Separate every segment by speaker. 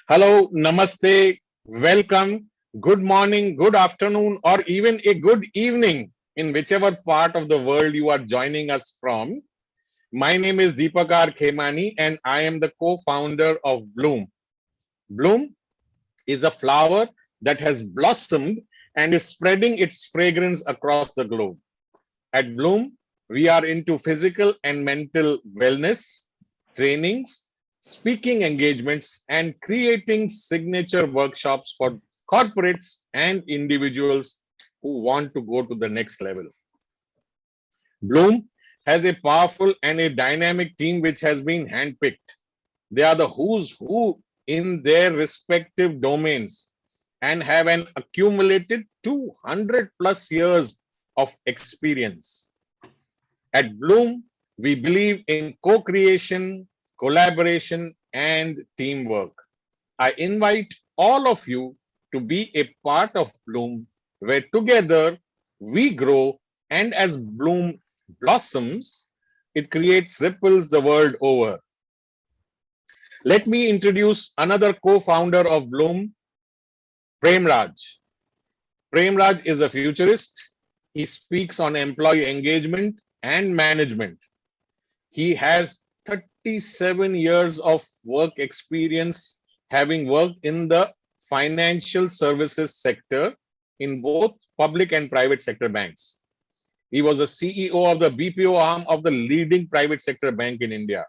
Speaker 1: Hello, namaste, welcome, good morning, good afternoon, or even a good evening in whichever part of the world you are joining us from. My name is Deepakar Khemani and I am the co-founder of Bloom. Bloom is a flower that has blossomed and is spreading its fragrance across the globe. At Bloom, we are into physical and mental wellness, trainings, speaking engagements, and creating signature workshops for corporates and individuals who want to go to the next level. Bloom has a powerful and a dynamic team which has been handpicked. They are the who's who in their respective domains and have an accumulated 200 plus years of experience. At Bloom, we believe in co-creation, collaboration, and teamwork. I invite all of you to be a part of Bloom, where together we grow, and as Bloom blossoms, it creates ripples the world over. Let me introduce another co-founder of Bloom, Prem Raj. Prem Raj is a futurist. He speaks on employee engagement and management. He has 37 years of work experience, having worked in the financial services sector in both public and private sector banks. He was the CEO of the BPO arm of the leading private sector bank in India.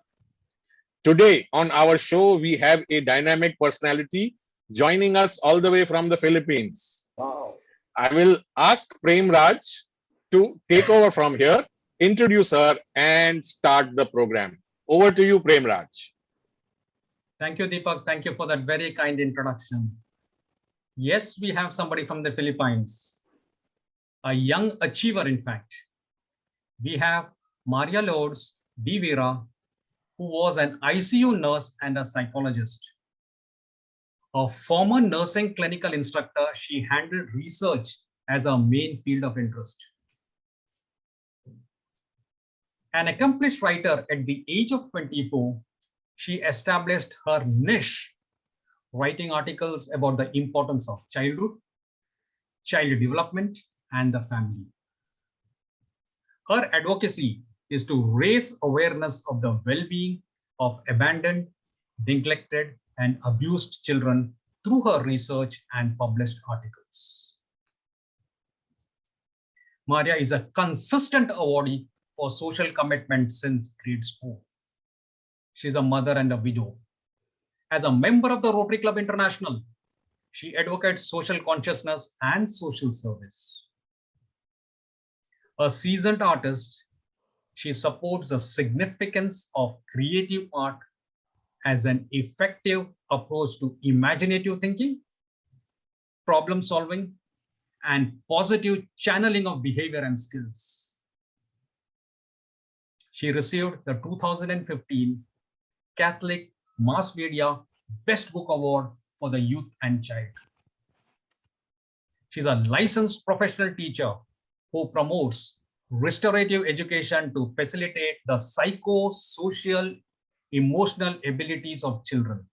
Speaker 1: Today on our show, we have a dynamic personality joining us all the way from the Philippines.
Speaker 2: Wow.
Speaker 1: I will ask Prem Raj to take over from here, introduce her, and start the program. Over to you, Prem Raj.
Speaker 2: Thank you, Deepak. Thank you for that very kind introduction. Yes, we have somebody from the Philippines, a young achiever, in fact. We have Mariya Lourdes de Vera, who was an ICU nurse and a psychologist. A former nursing clinical instructor, she handled research as her main field of interest. An accomplished writer at the age of 24, she established her niche, writing articles about the importance of childhood, child development, and the family. Her advocacy is to raise awareness of the well-being of abandoned, neglected, and abused children through her research and published articles. Mariya is a consistent awardee for social commitment since grade school. She's a mother and a widow. As a member of the Rotary Club International, she advocates social consciousness and social service. A seasoned artist, she supports the significance of creative art as an effective approach to imaginative thinking, problem solving, and positive channeling of behavior and skills. She received the 2015 Catholic Mass Media Best Book Award for the Youth and Child. She's a licensed professional teacher who promotes restorative education to facilitate the psychosocial, emotional abilities of children.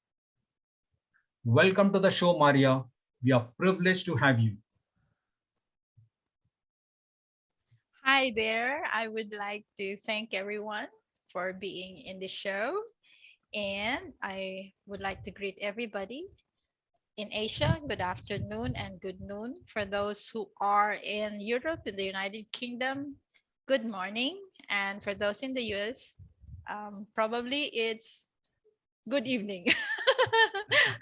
Speaker 2: Welcome to the show, Mariya. We are privileged to have you.
Speaker 3: Hi there. I would like to thank everyone for being in the show. And I would like to greet everybody in Asia. Good afternoon and good noon. For those who are in Europe, in the United Kingdom, good morning. And for those in the US, probably it's good evening.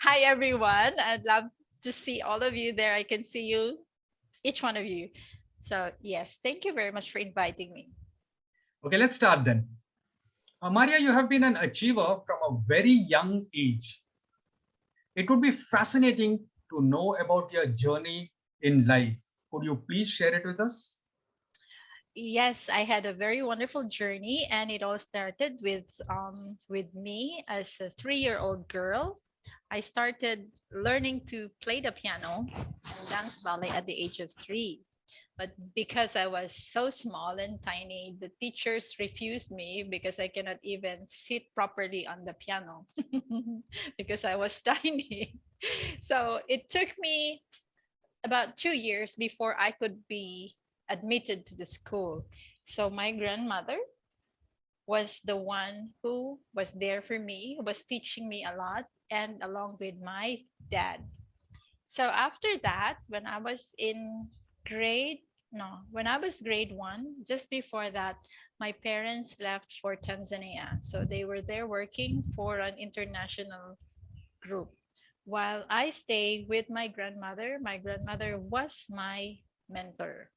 Speaker 3: Hi, everyone. I'd love to see all of you there. I can see you, each one of you. So, yes, thank you very much for inviting me.
Speaker 2: Okay, let's start then. Mariya, you have been an achiever from a very young age. It would be fascinating to know about your journey in life. Could you please share it with us?
Speaker 3: Yes, I had a very wonderful journey, and it all started with me as a 3-year-old girl. I started learning to play the piano and dance ballet at the age of 3. But because I was so small and tiny, the teachers refused me because I cannot even sit properly on the piano because I was tiny. So it took me about 2 years before I could be admitted to the school. So my grandmother was the one who was there for me, who was teaching me a lot, and along with my dad. So after that, when I was in grade, no, when I was grade one, just before that, my parents left for Tanzania. So they were there working for an international group. While I stayed with my grandmother was my mentor.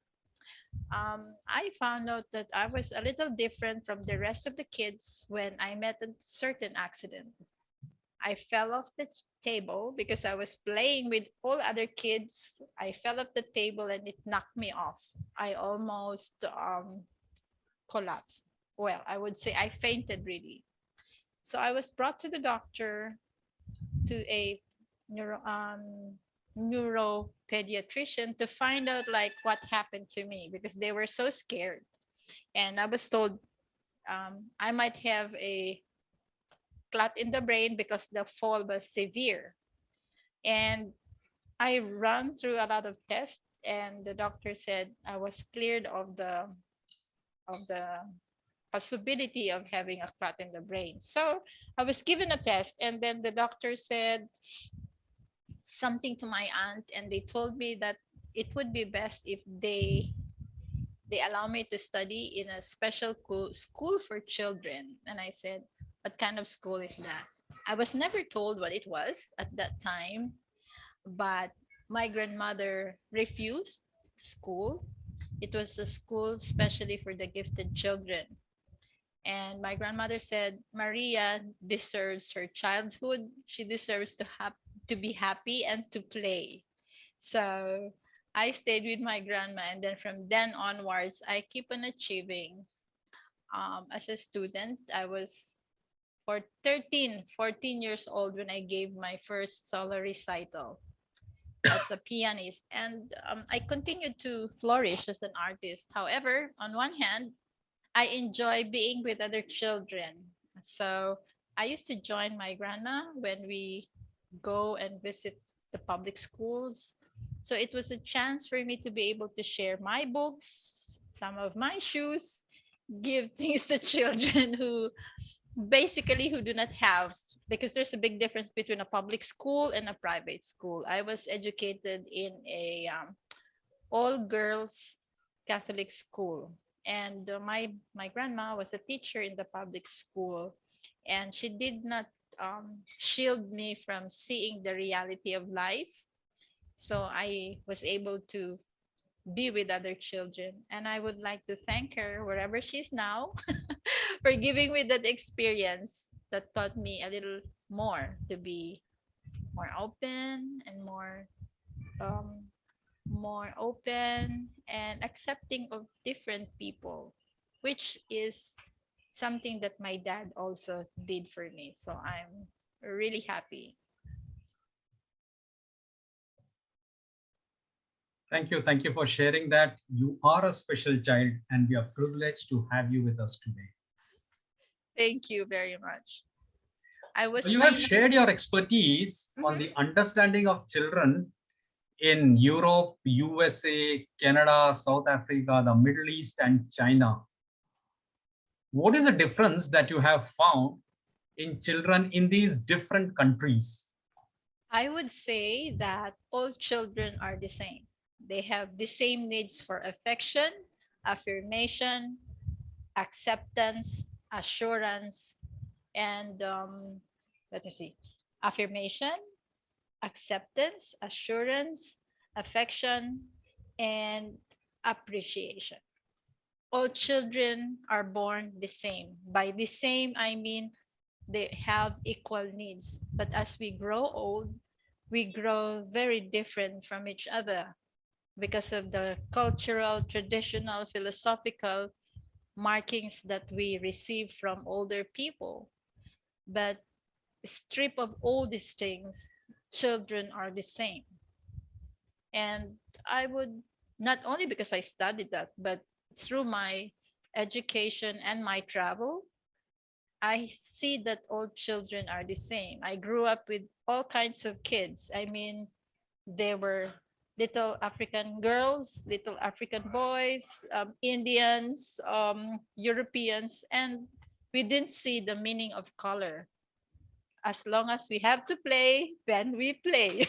Speaker 3: I found out that I was a little different from the rest of the kids when I met a certain accident. I fell off the table because I was playing with all other kids. I fell off the table and it knocked me off. I almost collapsed. Well, I would say I fainted really. So I was brought to the doctor, to a neuro neuropediatrician, to find out like what happened to me because they were so scared. And I was told I might have a clot in the brain because the fall was severe. And I ran through a lot of tests, and the doctor said I was cleared of the possibility of having a clot in the brain. So I was given a test, and then the doctor said something to my aunt, and they told me that it would be best if they allow me to study in a special school for children. And I said, what kind of school is that? I was never told what it was at that time, but my grandmother refused school. It was a school specially for the gifted children. And my grandmother said, Maria deserves her childhood. She deserves to be happy and to play. So I stayed with my grandma, and then from then onwards, I keep on achieving. As a student, I was for 14 years old when I gave my first solo recital as a pianist, and I continued to flourish as an artist. However, on one hand, I enjoy being with other children. So I used to join my grandma when we go and visit the public schools. So it was a chance for me to be able to share my books, some of my shoes, give things to children who basically who do not have, because there's a big difference between a public school and a private school. I was educated in a all girls Catholic school, and my grandma was a teacher in the public school, and she did not shield me from seeing the reality of life. So I was able to be with other children, and I would like to thank her wherever she's now for giving me that experience that taught me a little more to be more open and um, more open and accepting of different people, which is something that my dad also did for me. So I'm really happy.
Speaker 2: Thank you. Thank you for sharing that. You are a special child, and we are privileged to have you with us today.
Speaker 3: Thank you very much. I was
Speaker 2: You have shared your expertise on the understanding of children in Europe, USA, Canada, South Africa, the Middle East, and China. What is the difference that you have found in children in these different countries?
Speaker 3: I would say that all children are the same. They have the same needs for affection, affirmation, acceptance, assurance, and let me see, affirmation, acceptance, assurance, affection, and appreciation. All children are born the same. By the same, I mean they have equal needs. But as we grow old, we grow very different from each other because of the cultural, traditional, philosophical markings that we receive from older people. But strip of all these things, children are the same. And I would not only because I studied that, but through my education and my travel, I see that all children are the same. I grew up with all kinds of kids. I mean, there were little African girls, little African boys, Indians, Europeans, and we didn't see the meaning of color. As long as we have to play, then we play.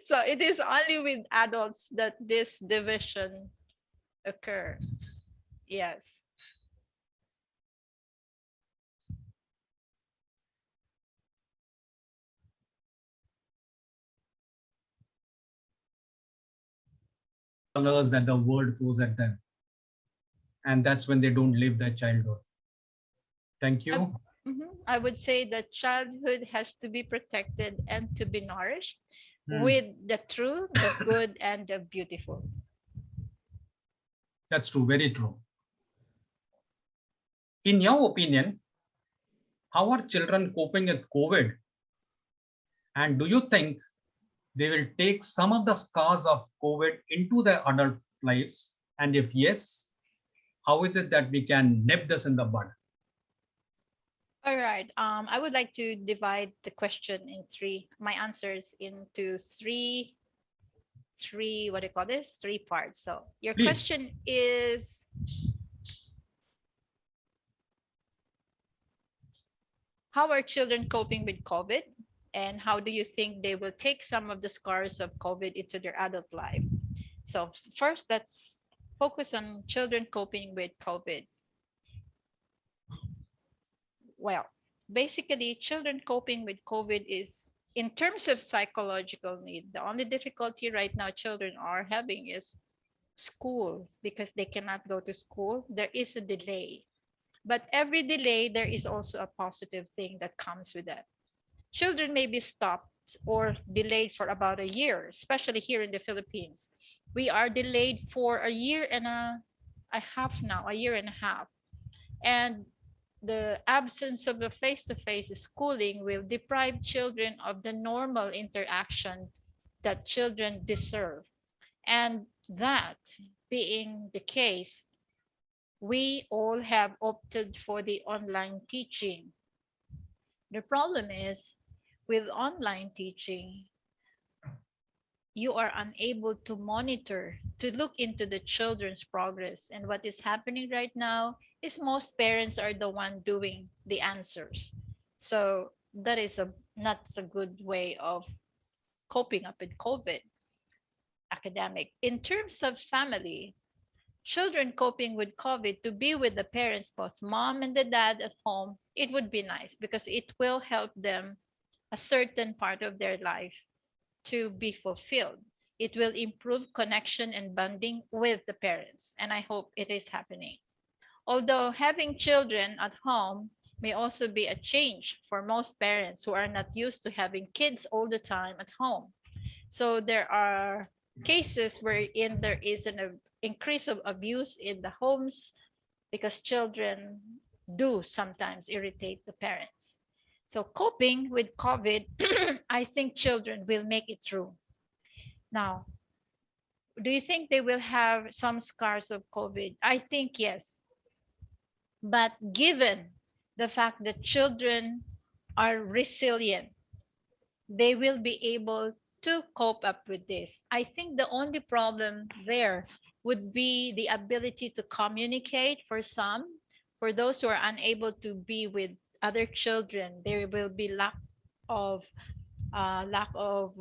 Speaker 3: So it is only with adults that this division occur. Yes.
Speaker 2: Colors that the world throws at them. And that's when they don't live their childhood. Thank
Speaker 3: I,
Speaker 2: you.
Speaker 3: I would say that childhood has to be protected and to be nourished
Speaker 2: Hmm.
Speaker 3: with the true, the good, and the beautiful.
Speaker 2: That's true, very true. In your opinion, how are children coping with COVID? And do you think they will take some of the scars of COVID into their adult lives? And if yes, how is it that we can nip this in the bud?
Speaker 3: All right. I would like to divide the question in three, my answers into three, what do you call this? Three parts. So your
Speaker 2: Please.
Speaker 3: question is, how are children coping with COVID? And how do you think they will take some of the scars of COVID into their adult life? So first, let's focus on children coping with COVID. Well, basically, children coping with COVID is, in terms of psychological need, the only difficulty right now children are having is school, because they cannot go to school. There is a delay. But every delay, there is also a positive thing that comes with that. Children may be stopped or delayed for about a year, especially here in the Philippines. We are delayed for a year and a half now, a year and a half. And the absence of the face-to-face schooling will deprive children of the normal interaction that children deserve. And that being the case, we all have opted for the online teaching. The problem is, with online teaching, you are unable to monitor, to look into the children's progress. And what is happening right now is most parents are the one doing the answers. So that is a not a good way of coping up with COVID academic. In terms of family, children coping with COVID, to be with the parents, both mom and the dad at home, it would be nice because it will help them a certain part of their life to be fulfilled. It will improve connection and bonding with the parents, and I hope it is happening. Although having children at home may also be a change for most parents who are not used to having kids all the time at home. So there are cases wherein there is an increase of abuse in the homes because children do sometimes irritate the parents. So coping with COVID, I think children will make it through. Now, do you think they will have some scars of COVID? I think yes. But given the fact that children are resilient, they will be able to cope up with this. I think the only problem there would be the ability to communicate for some. For those who are unable to be with other children, there will be of lack of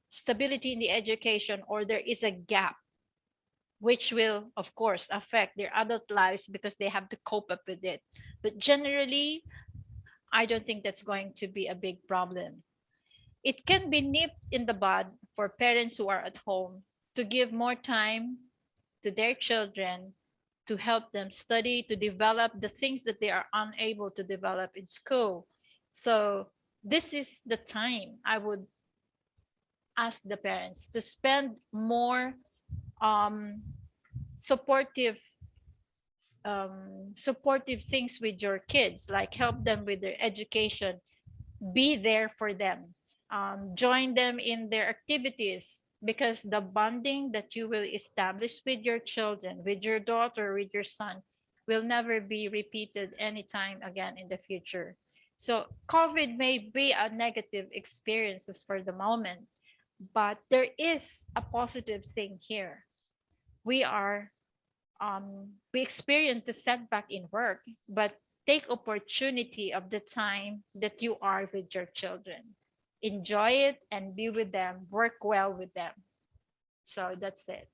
Speaker 3: stability in the education, or there is a gap which will of course affect their adult lives because they have to cope up with it. But generally, I don't think that's going to be a big problem. It can be nipped in the bud for parents who are at home to give more time to their children, to help them study, to develop the things that they are unable to develop in school. So this is the time I would ask the parents to spend more um, supportive supportive things with your kids, like help them with their education, be there for them, join them in their activities, because the bonding that you will establish with your children, with your daughter, with your son, will never be repeated anytime again in the future. So COVID may be a negative experiences for the moment, but there is a positive thing here. We are we experience the setback in work, but take opportunity of the time that you are with your children. Enjoy it and be with them, work well with them. So that's it.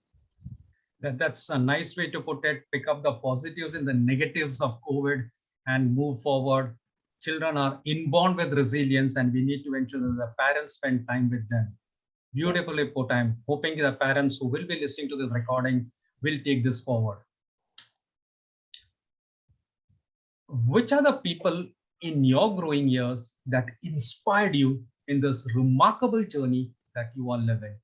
Speaker 2: That's a nice way to put it. Pick up the positives and the negatives of COVID and move forward. Children are inborn with resilience, and we need to ensure that the parents spend time with them. Beautifully put. I'm hoping the parents who will be listening to this recording will take this forward. Which are the people in your growing years that inspired you in this remarkable journey that you are living?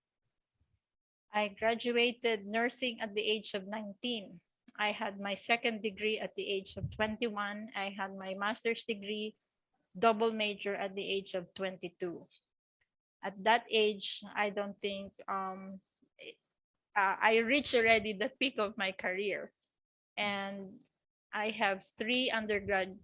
Speaker 3: I graduated nursing at the age of 19. I had my second degree at the age of 21. I had my master's degree, double major at the age of 22. At that age, I don't think I reached already the peak of my career. And I have three undergrad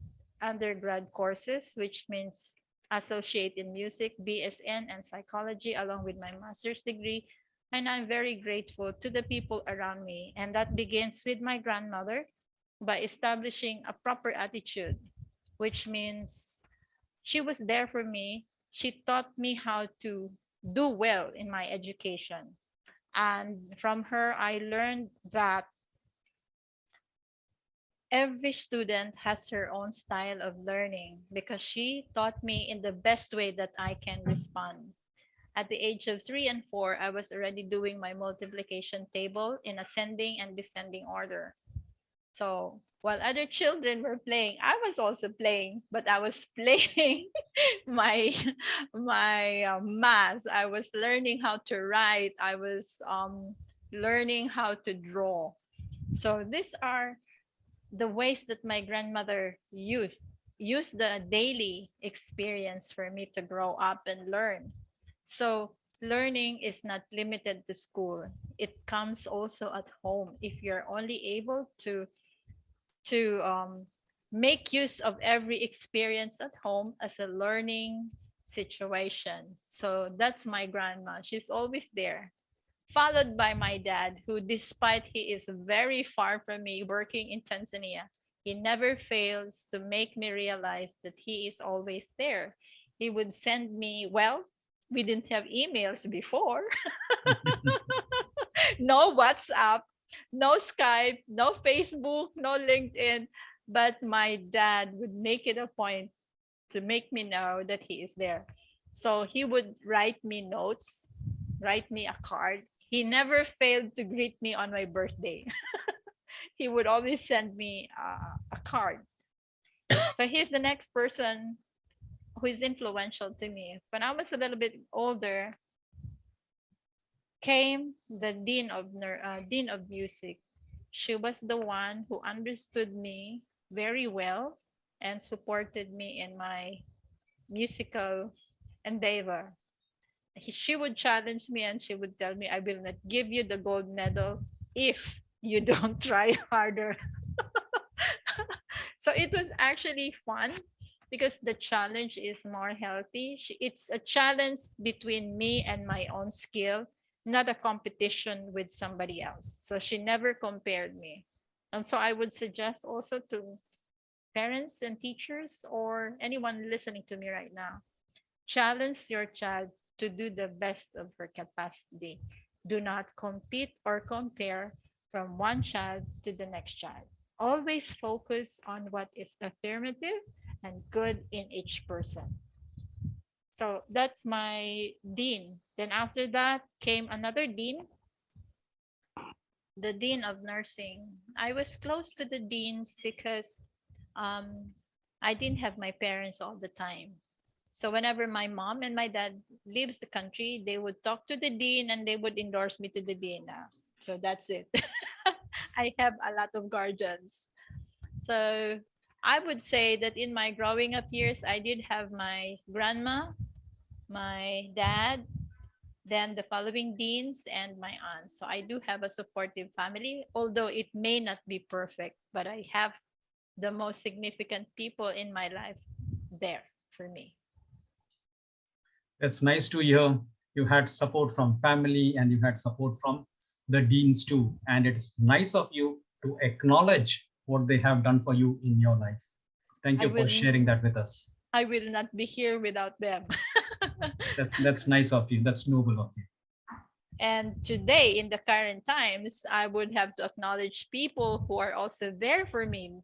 Speaker 3: courses, which means associate in music, BSN, and psychology, along with my master's degree. And I'm very grateful to the people around me. And that begins with my grandmother by establishing a proper attitude, which means she was there for me. She taught me how to do well in my education. And from her, I learned that every student has her own style of learning because she taught me in the best way that I can respond. At the age of 3 and 4, I was already doing my multiplication table in ascending and descending order. So while other children were playing, I was also playing, but I was playing my math. I was learning how to write. I was learning how to draw. So these are the ways that my grandmother used the daily experience for me to grow up and learn. So learning is not limited to school. It comes also at home if you're only able to make use of every experience at home as a learning situation. So that's my grandma. She's always there, followed by my dad, who, despite he is very far from me working in Tanzania, he never fails to make me realize that he is always there. He would send me, well, we didn't have emails before, no WhatsApp, no Skype, no Facebook, no LinkedIn, but my dad would make it a point to make me know that he is there. So he would write me notes, write me a card. He never failed to greet me on my birthday. He would always send me a card. So he's the next person who is influential to me. When I was a little bit older, came the dean of music. She was the one who understood me very well and supported me in my musical endeavor. She would challenge me and she would tell me, I will not give you the gold medal if you don't try harder. So it was actually fun because the challenge is more healthy. It's a challenge between me and my own skill, not a competition with somebody else. So she never compared me. And so I would suggest also to parents and teachers or anyone listening to me right now, challenge your child to do the best of her capacity. Do not compete or compare from one child to the next child. Always focus on what is affirmative and good in each person. So that's my dean. Then after that came another dean, the dean of nursing. I was close to the deans because um, I didn't have my parents all the time. So whenever my mom and my dad leaves the country, they would talk to the dean and they would endorse me to the dean. So that's it. I have a lot of guardians. So I would say that in my growing up years, I did have my grandma, my dad, then the following deans and my aunts. So I do have a supportive family, although it may not be perfect, but I have the most significant people in my life there for me.
Speaker 2: That's nice to hear. You had support from family and you had support from the deans too. And it's nice of you to acknowledge what they have done for you in your life. Thank
Speaker 3: I
Speaker 2: you for
Speaker 3: will
Speaker 2: sharing that with us.
Speaker 3: I will not be here without them.
Speaker 2: That's nice of you. That's noble of you.
Speaker 3: And today, in the current times, I would have to acknowledge people who are also there for me.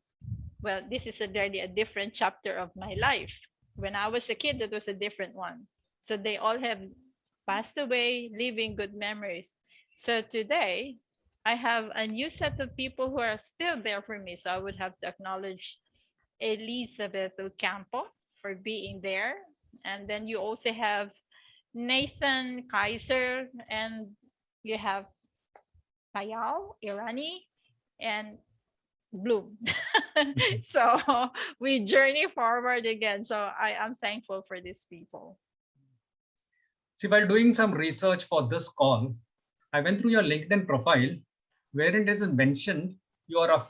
Speaker 3: Well, this is a different chapter of my life. When I was a kid, that was a different one. So they all have passed away, leaving good memories. So today, I have a new set of people who are still there for me. So I would have to acknowledge Elizabeth Ocampo for being there. And then you also have Nathan Kaiser, and you have Payal, Irani, and Bloom. So we journey forward again. So I am thankful for these people.
Speaker 2: See, while doing some research for this call, I went through your LinkedIn profile, wherein it is mentioned you are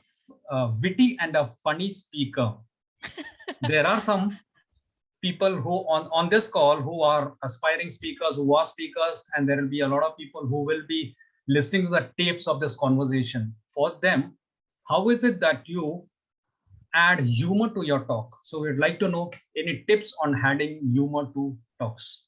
Speaker 2: a witty and a funny speaker. There are some people who on this call who are aspiring speakers, who are speakers, and there will be a lot of people who will be listening to the tapes of this conversation. For them, how is it that you add humor to your talk? So we'd like to know any tips on adding humor to talks.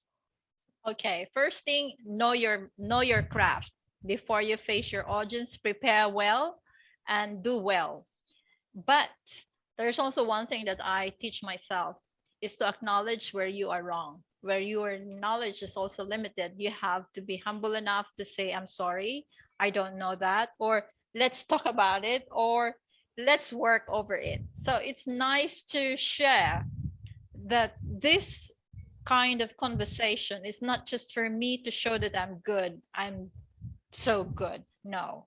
Speaker 3: Okay, first thing, know your craft. Before you face your audience, prepare well and do well. But there's also one thing that I teach myself is to acknowledge where you are wrong, where your knowledge is also limited. You have to be humble enough to say, I'm sorry, I don't know that, or let's talk about it, or let's work over it. So it's nice to share that this kind of conversation is not just for me to show that I'm good, I'm so good. No,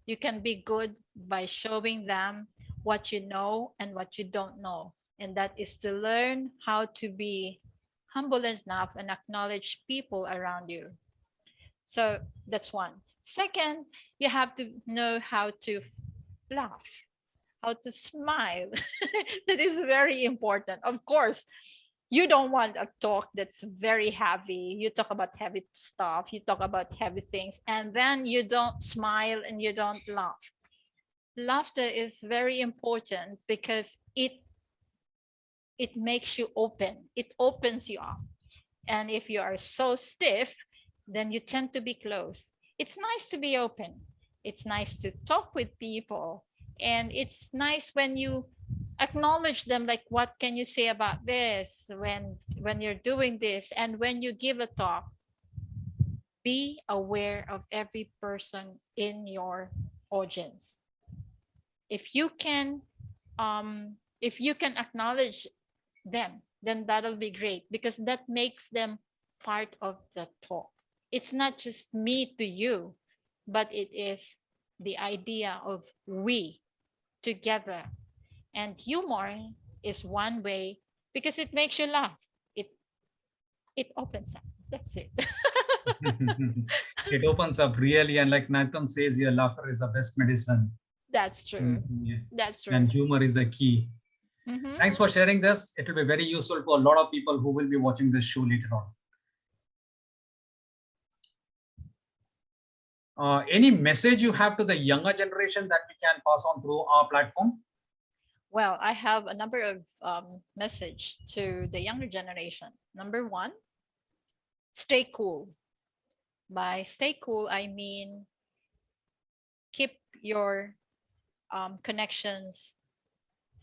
Speaker 3: you can be good by showing them what you know and what you don't know. And that is to learn how to be humble enough and acknowledge people around you. So that's one. Second, you have to know how to laugh, how to smile. That is very important. Of course, you don't want a talk that's very heavy. You talk about heavy stuff, you talk about heavy things, and then you don't smile and you don't laugh. Laughter is very important because it makes you open. It opens you up. And if you are so stiff, then you tend to be closed. It's nice to be open. It's nice to talk with people. And it's nice when you acknowledge them, like what can you say about this when you're doing this, and when you give a talk, be aware of every person in your audience. If you can if you can acknowledge them, then that'll be great because that makes them part of the talk. It's not just me to you, but it is the idea of we together. And humor is one way because it makes you laugh. It it opens up. That's it.
Speaker 2: It opens up really, and like Nathan says here, laughter is the best medicine.
Speaker 3: That's true.
Speaker 2: Yeah.
Speaker 3: That's true.
Speaker 2: And humor is the key.
Speaker 3: Hmm.
Speaker 2: Thanks for sharing this. It will be very useful for a lot of people who will be watching this show later on. Any message you have to the younger generation that we can pass on through our platform?
Speaker 3: Well, I have a number of message to the younger generation. Number one, stay cool. By stay cool, I mean keep your connections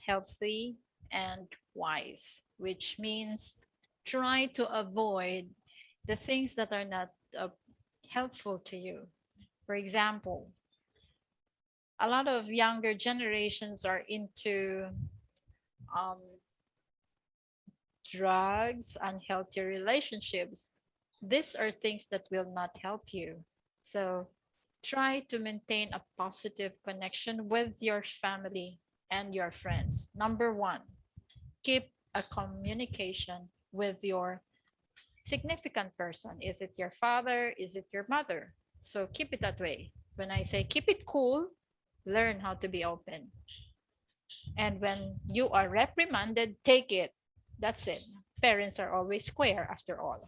Speaker 3: healthy and wise, which means try to avoid the things that are not helpful to you. For example, a lot of younger generations are into um, drugs, unhealthy relationships. These are things that will not help you. So try to maintain a positive connection with your family and your friends. Number one, keep a communication with your significant person? Is it your father? Is it your mother? So keep it that way. When I say keep it cool, learn how to be open. And when you are reprimanded, take it. That's it. Parents are always square after all.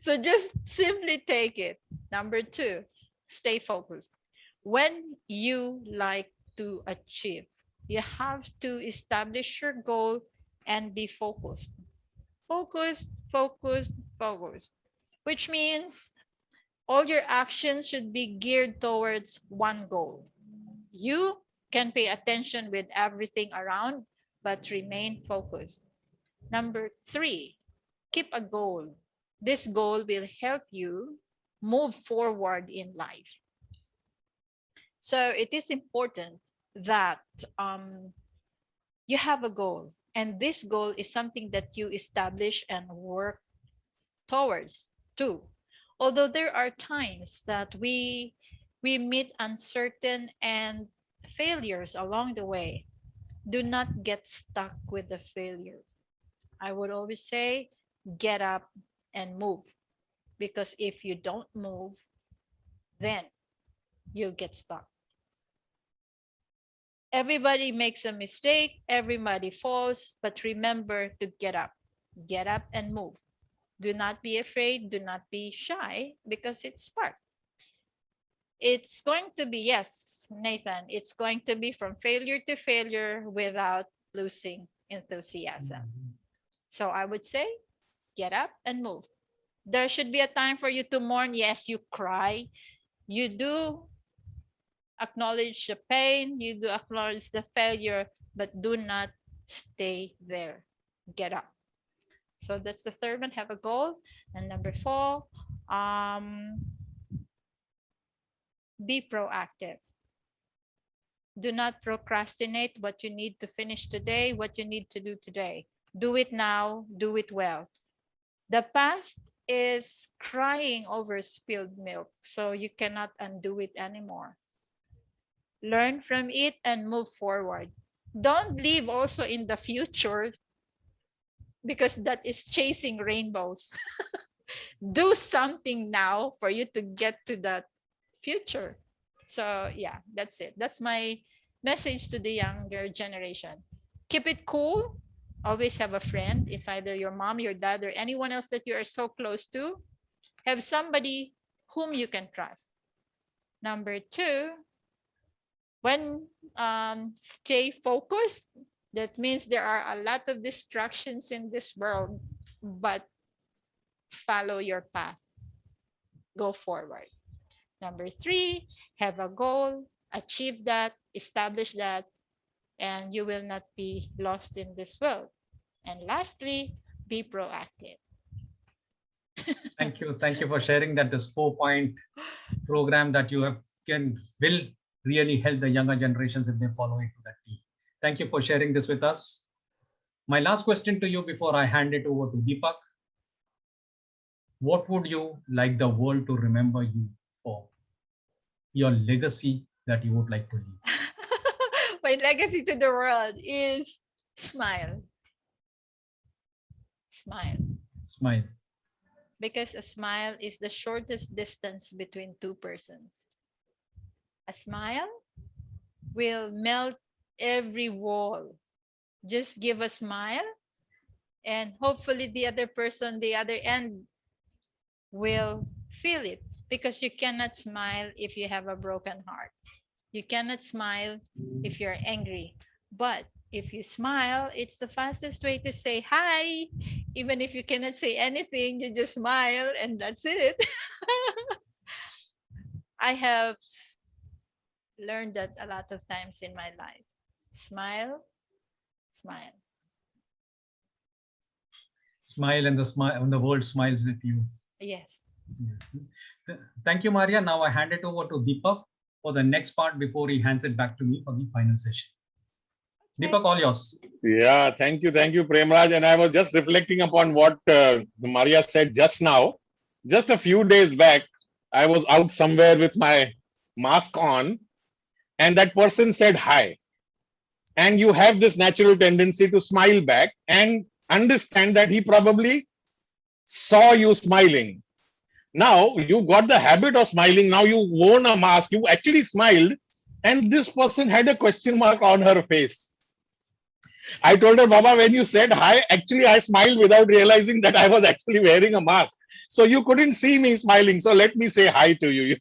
Speaker 3: So just simply take it. Number two, stay focused. When you like to achieve, you have to establish your goal and be focused. Focused, focused, focused. Which means all your actions should be geared towards one goal. You can pay attention with everything around, but remain focused. Number three, keep a goal. This goal will help you move forward in life. So it is important that you have a goal, and this goal is something that you establish and work towards too. Although there are times that we meet uncertain and failures along the way, do not get stuck with the failures. I would always say get up and move, because if you don't move, then you'll get stuck. Everybody makes a mistake, everybody falls, but remember to get up and move. Do not be afraid, do not be shy, because it's part. It's going to be, yes, Nathan, it's going to be from failure to failure without losing enthusiasm. So I would say get up and move. There should be a time for you to mourn. Yes, you cry. You do acknowledge the pain, you do acknowledge the failure, but do not stay there. Get up. So that's the third one, have a goal. And number four, be proactive. Do not procrastinate what you need to finish today, what you need to do today. Do it now, do it well. The past is crying over spilled milk, so you cannot undo it anymore. Learn from it and move forward. Don't live also in the future, because that is chasing rainbows. Do something now for you to get to that future. So yeah, that's it. That's my message to the younger generation. Keep it cool. Always have a friend. It's either your mom, your dad, or anyone else that you are so close to. Have somebody whom you can trust. Number two, when stay focused, that means there are a lot of distractions in this world, but follow your path. Go forward. Number three, have a goal, achieve that, establish that, and you will not be lost in this world. And lastly, be proactive.
Speaker 2: Thank you for sharing that. This 4-point program that you have will really help the younger generations if they follow it to that T. Thank you for sharing this with us. My last question to you before I hand it over to Deepak. What would you like the world to remember you for? Your legacy that you would like to leave.
Speaker 3: My legacy to the world is smile. Smile.
Speaker 2: Smile.
Speaker 3: Because a smile is the shortest distance between two persons. A smile will melt every wall. Just give a smile, and hopefully the other person, the other end, will feel it. Because you cannot smile if you have a broken heart. You cannot smile if you're angry. But if you smile, it's the fastest way to say hi. Even if you cannot say anything, you just smile and that's it. I have learned that a lot of times in my life. Smile, smile.
Speaker 2: Smile, and the world smiles with you.
Speaker 3: Yes.
Speaker 2: Thank you, Mariya. Now I hand it over to Deepak for the next part before he hands it back to me for the final session. Deepak, all yours.
Speaker 1: Yeah, thank you, Premraj. And I was just reflecting upon what Mariya said just now. Just a few days back, I was out somewhere with my mask on, and that person said hi. And you have this natural tendency to smile back. And understand that he probably saw you smiling. Now you got the habit of smiling. Now you worn a mask. You actually smiled, and this person had a question mark on her face. I told her, Baba, when you said hi, actually I smiled without realizing that I was actually wearing a mask. So you couldn't see me smiling. So let me say hi to you.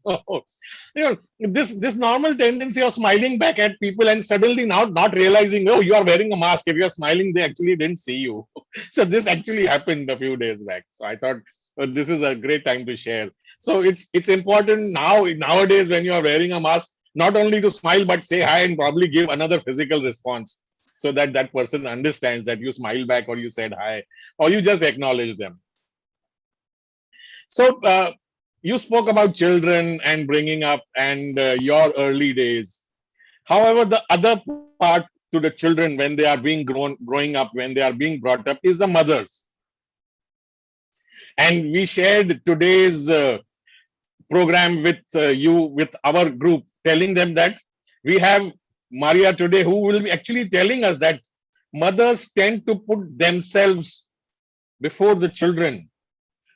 Speaker 1: This normal tendency of smiling back at people and suddenly now not realizing, oh, you are wearing a mask. If you're smiling, they actually didn't see you. So this actually happened a few days back. So I thought this is a great time to share. So it's important nowadays when you are wearing a mask, not only to smile but say hi and probably give another physical response, so that that person understands that you smiled back or you said hi or you just acknowledge them. So you spoke about children and bringing up and your early days. However, the other part to the children when they are being growing up, when they are being brought up, is the mothers. And we shared today's program with you, with our group, telling them that we have Mariya today, who will be actually telling us that mothers tend to put themselves before the children.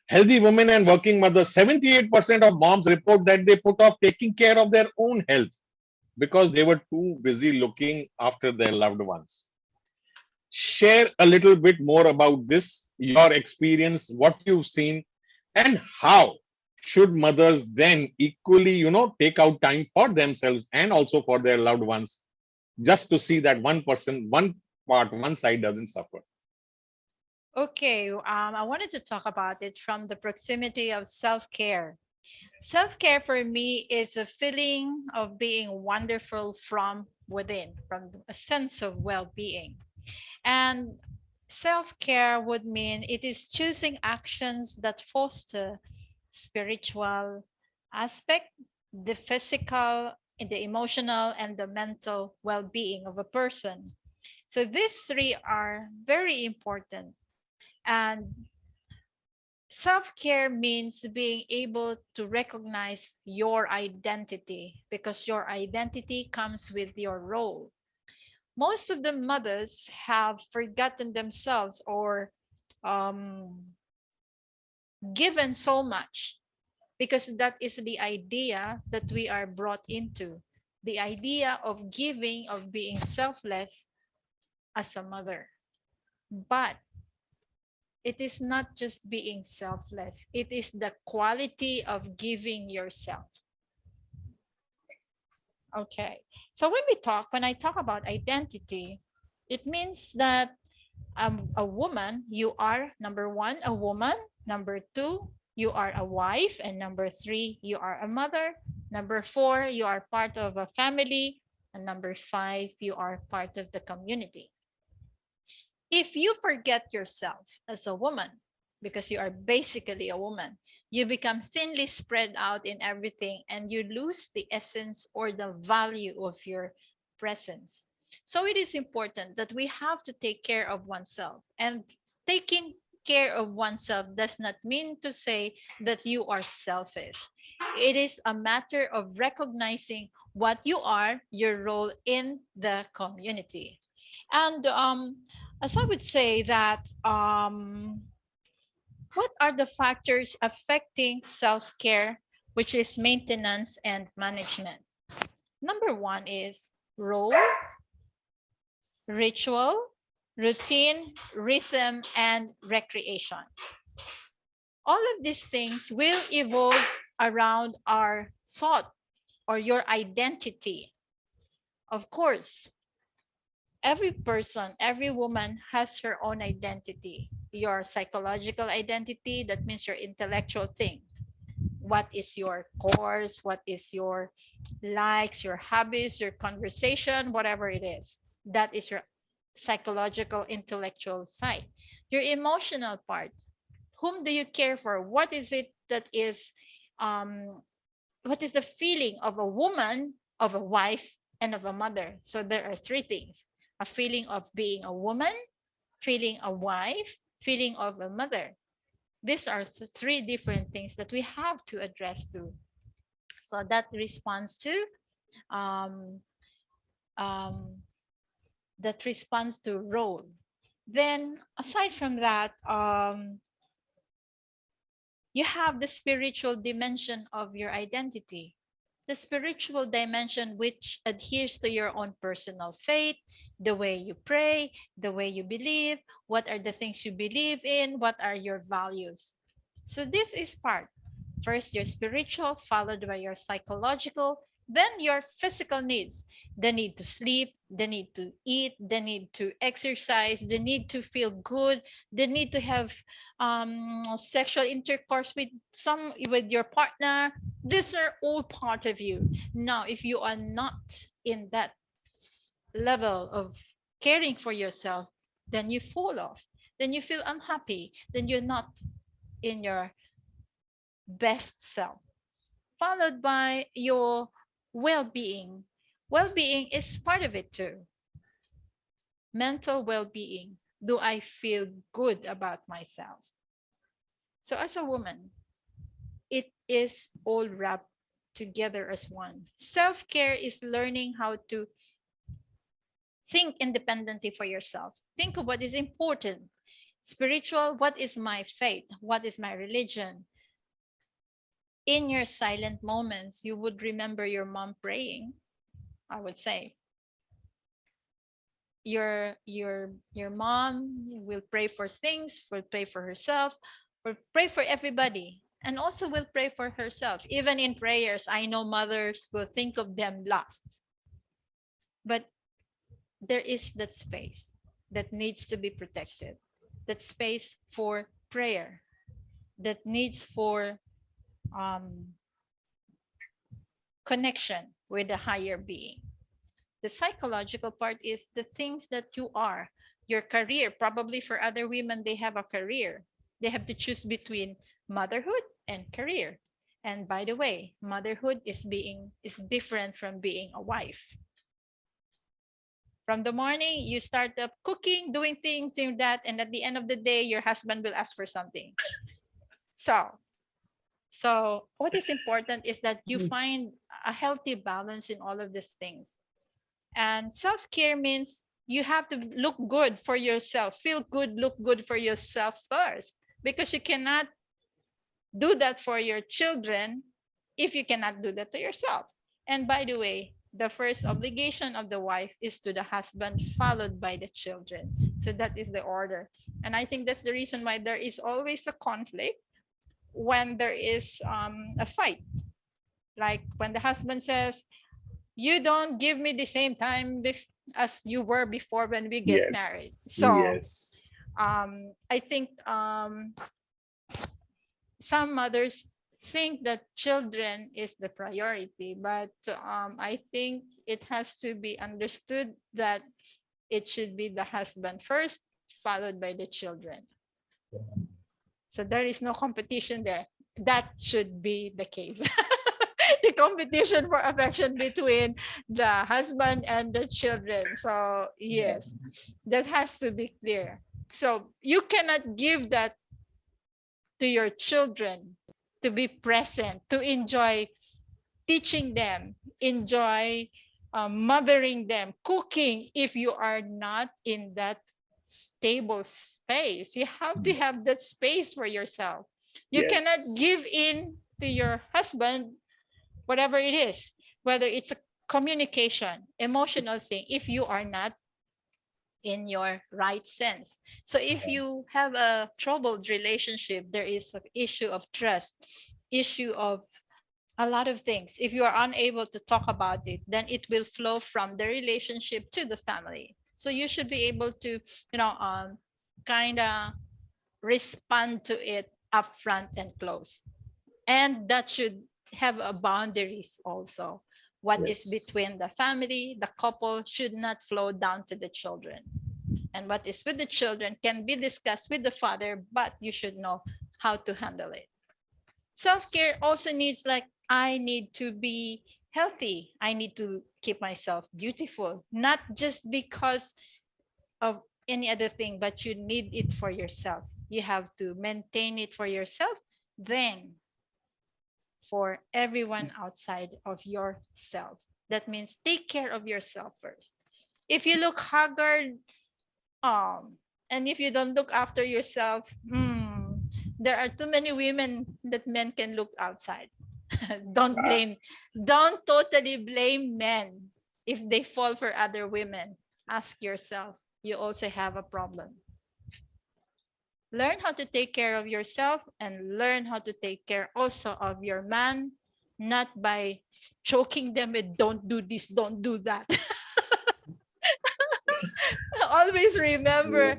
Speaker 1: Healthy women and working mothers, 78% of moms report that they put off taking care of their own health because they were too busy looking after their loved ones. Share a little bit more about this, your experience, what you've seen, and how should mothers then equally, take out time for themselves and also for their loved ones, just to see that one person, one part, one side doesn't suffer.
Speaker 3: Okay, I wanted to talk about it from the proximity of self-care. Self-care for me is a feeling of being wonderful from within, from a sense of well-being. And self-care would mean it is choosing actions that foster spiritual aspect, the physical, the emotional, and the mental well-being of a person. So these three are very important. And self-care means being able to recognize your identity because your identity comes with your role. Most of the mothers have forgotten themselves or um, given so much because that is the idea that we are brought into, the idea of giving, of being selfless as a mother. But it is not just being selfless, it is the quality of giving yourself. Okay. So when I talk about identity, it means that a woman, you are number one, a woman, number two, you are a wife, and number three, you are a mother, number four, you are part of a family, and number five, you are part of the community. If you forget yourself as a woman, because you are basically a woman, you become thinly spread out in everything and you lose the essence or the value of your presence. So it is important that we have to take care of oneself. And taking care of oneself does not mean to say that you are selfish. It is a matter of recognizing what you are, your role in the community. And as I would say that what are the factors affecting self-care, which is maintenance and management? Number one is role, ritual, routine, rhythm, and recreation. All of these things will evolve around our thought or your identity. Of course, every person, every woman has her own identity. Your psychological identity, that means your intellectual thing. What is your course? What is your likes, your hobbies, your conversation, whatever it is? That is your psychological, intellectual side. Your emotional part. Whom do you care for? What is it that is what is the feeling of a woman, of a wife, and of a mother? So there are three things: a feeling of being a woman, feeling a wife, feeling of a mother. These are three different things that we have to address to. So that responds to um, um, role. Then aside from that, you have the spiritual dimension of your identity. The spiritual dimension which adheres to your own personal faith, the way you pray, the way you believe, what are the things you believe in, what are your values. So this is part. First, your spiritual, followed by your psychological, then your physical needs, the need to sleep, the need to eat, the need to exercise, the need to feel good, the need to have sexual intercourse with your partner. These are all part of you. Now, if you are not in that level of caring for yourself, then you fall off. Then you feel unhappy. Then you're not in your best self. Followed by your well-being. Well-being is part of it too. Mental well-being. Do I feel good about myself? So as a woman, it is all wrapped together as one. Self-care is learning how to think independently for yourself. Think of what is important. Spiritual, what is my faith? What is my religion? In your silent moments, you would remember your mom praying, I would say. Your mom will pray for things, will pray for herself, will pray for everybody, and also will pray for herself. Even in prayers, I know mothers will think of them last. But there is that space that needs to be protected, that space for prayer, that needs for um, connection with the higher being. The psychological part is the things that you are, your career. Probably for other women, they have a career. They have to choose between motherhood and career. And by the way, motherhood is different from being a wife. From the morning, you start up cooking, doing things, doing that, and at the end of the day, your husband will ask for something. So, so what is important is that you find a healthy balance in all of these things. And self-care means you have to look good for yourself, feel good, look good for yourself first, because you cannot do that for your children if you cannot do that to yourself. And by the way, the first obligation of the wife is to the husband, followed by the children. So that is the order. And I think that's the reason why there is always a conflict when there is a fight. Like when the husband says, you don't give me the same time as you were before when we get married.
Speaker 1: Yes.
Speaker 3: So
Speaker 1: Yes.
Speaker 3: I think some mothers think that children is the priority, but I think it has to be understood that it should be the husband first, followed by the children. So there is no competition there. That should be the case. The competition for affection between the husband and the children. So yes, that has to be clear. So you cannot give that to your children to be present, to enjoy teaching them, enjoy mothering them, cooking, if you are not in that stable space. You have to have that space for yourself. You cannot give
Speaker 1: Yes.
Speaker 3: in to your husband, whatever it is, whether it's a communication, emotional thing, if you are not in your right sense. So if you have a troubled relationship, there is an issue of trust, issue of a lot of things. If you are unable to talk about it, then it will flow from the relationship to the family. So you should be able to, kind of respond to it upfront and close. And that should have a boundaries also. What is
Speaker 1: Yes.
Speaker 3: between the family, the couple should not flow down to the children. And what is with the children can be discussed with the father, but you should know how to handle it. Self-care also needs, like, I need to be healthy. I need to keep myself beautiful, not just because of any other thing, but you need it for yourself. You have to maintain it for yourself, then for everyone outside of yourself. That means take care of yourself first. If you look haggard, um, And if you don't look after yourself, there are too many women that men can look outside. Don't totally blame men if they fall for other women. Ask yourself, you also have a problem. Learn how to take care of yourself and learn how to take care also of your man, not by choking them with don't do this, don't do that. Always remember